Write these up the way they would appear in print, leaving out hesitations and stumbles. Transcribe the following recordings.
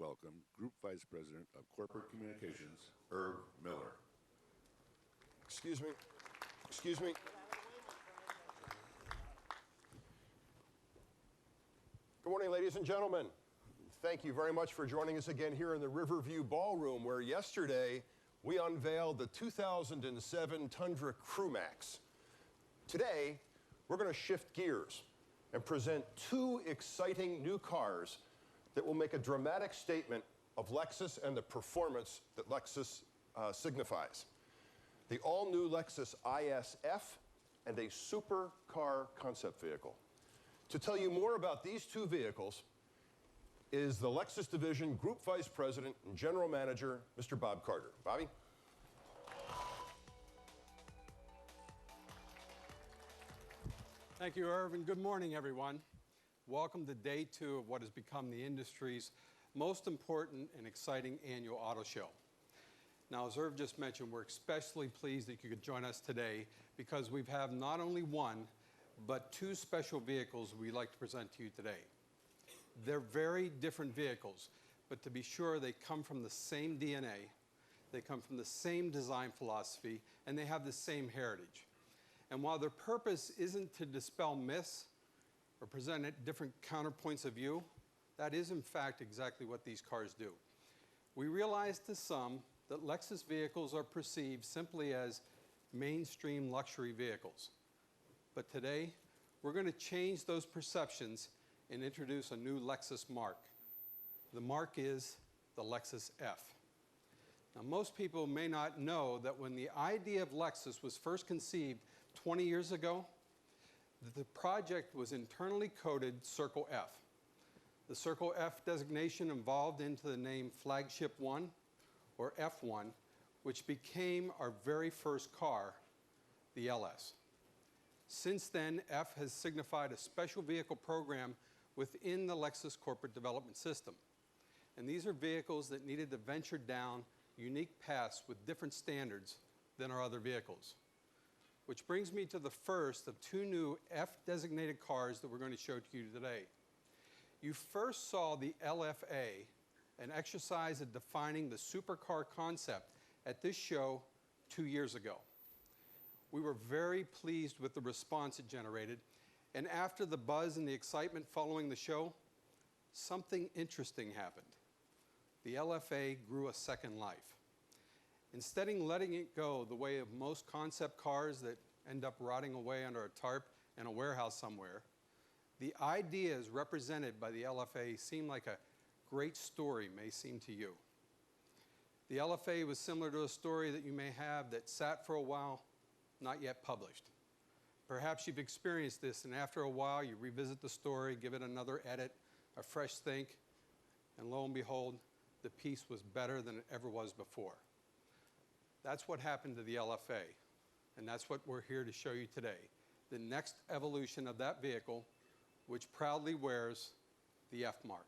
welcome Group Vice President of Corporate Communications, Herb Miller. Excuse me. Excuse me. Good morning, ladies and gentlemen. Thank you very much for joining us again here in the Riverview Ballroom, where yesterday we unveiled the 2007 Tundra Crewmax. Today, we're going to shift gears and present two exciting new cars that will make a dramatic statement of Lexus and the performance that Lexus signifies. The all-new Lexus ISF and a supercar concept vehicle. To tell you more about these two vehicles is the Lexus Division Group Vice President and General Manager, Mr. Bob Carter. Bobby? Thank you, Irv, and good morning, everyone. Welcome to day 2 of what has become the industry's most important and exciting annual auto show. Now, as Irv just mentioned, we're especially pleased that you could join us today because we have not only one, but 2 special vehicles we'd like to present to you today. They're very different vehicles, but to be sure, they come from the same DNA, they come from the same design philosophy, and they have the same heritage. And while their purpose isn't to dispel myths or present different counterpoints of view, that is in fact exactly what these cars do. We realize to some that Lexus vehicles are perceived simply as mainstream luxury vehicles. But today, we're going to change those perceptions and introduce a new Lexus mark. The mark is the Lexus F. Now, most people may not know that when the idea of Lexus was first conceived 20 years ago, the project was internally coded Circle F. The Circle F designation evolved into the name Flagship 1, or F1, which became our very first car, the LS. Since then, F has signified a special vehicle program within the Lexus corporate development system. And these are vehicles that needed to venture down unique paths with different standards than our other vehicles. Which brings me to the first of 2 new F-designated cars that we're going to show to you today. You first saw the LFA, an exercise of defining the supercar concept at this show 2 years ago. We were very pleased with the response it generated, and after the buzz and the excitement following the show, something interesting happened. The LFA grew a second life. Instead of letting it go the way of most concept cars that end up rotting away under a tarp in a warehouse somewhere, the ideas represented by the LFA seem like a great story may seem to you. The LFA was similar to a story that you may have that sat for a while, not yet published. Perhaps you've experienced this, and after a while you revisit the story, give it another edit, a fresh think, and lo and behold, the piece was better than it ever was before. That's what happened to the LFA, and that's what we're here to show you today. The next evolution of that vehicle, which proudly wears the F mark.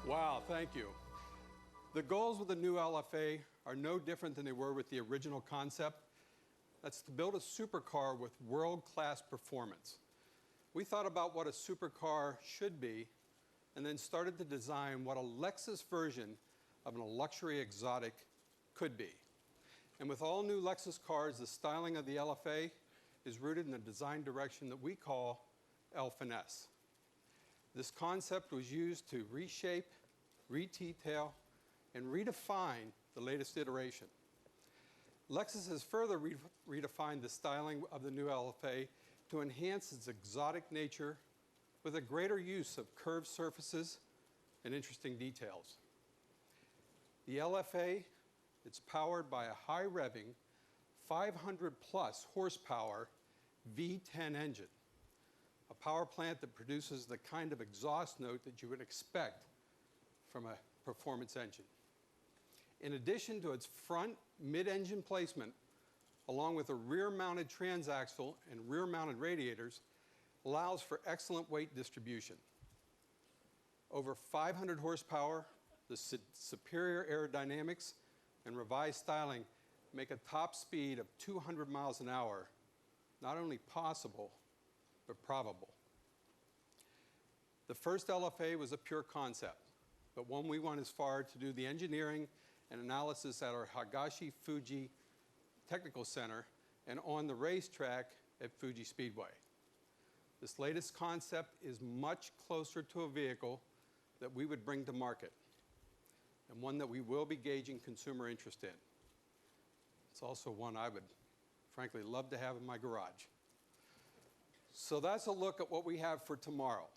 Wow, thank you. The goals with the new LFA are no different than they were with the original concept. That's to build a supercar with world-class performance. We thought about what a supercar should be and then started to design what a Lexus version of a luxury exotic could be. And with all new Lexus cars, the styling of the LFA is rooted in the design direction that we call L-finesse. This concept was used to reshape, redetail, and redefine the latest iteration. Lexus has further redefined the styling of the new LFA to enhance its exotic nature with a greater use of curved surfaces and interesting details. The LFA, it's powered by a high-revving, 500-plus horsepower V10 engine, a power plant that produces the kind of exhaust note that you would expect from a performance engine. In addition to its front mid-engine placement, along with a rear-mounted transaxle and rear-mounted radiators, allows for excellent weight distribution. Over 500 horsepower, the superior aerodynamics and revised styling make a top speed of 200 miles an hour not only possible, but probable. The first LFA was a pure concept, but one we went as far to do the engineering and analysis at our Higashi Fuji Technical Center and on the racetrack at Fuji Speedway. This latest concept is much closer to a vehicle that we would bring to market, and one that we will be gauging consumer interest in. It's also one I would, frankly, love to have in my garage. So that's a look at what we have for tomorrow.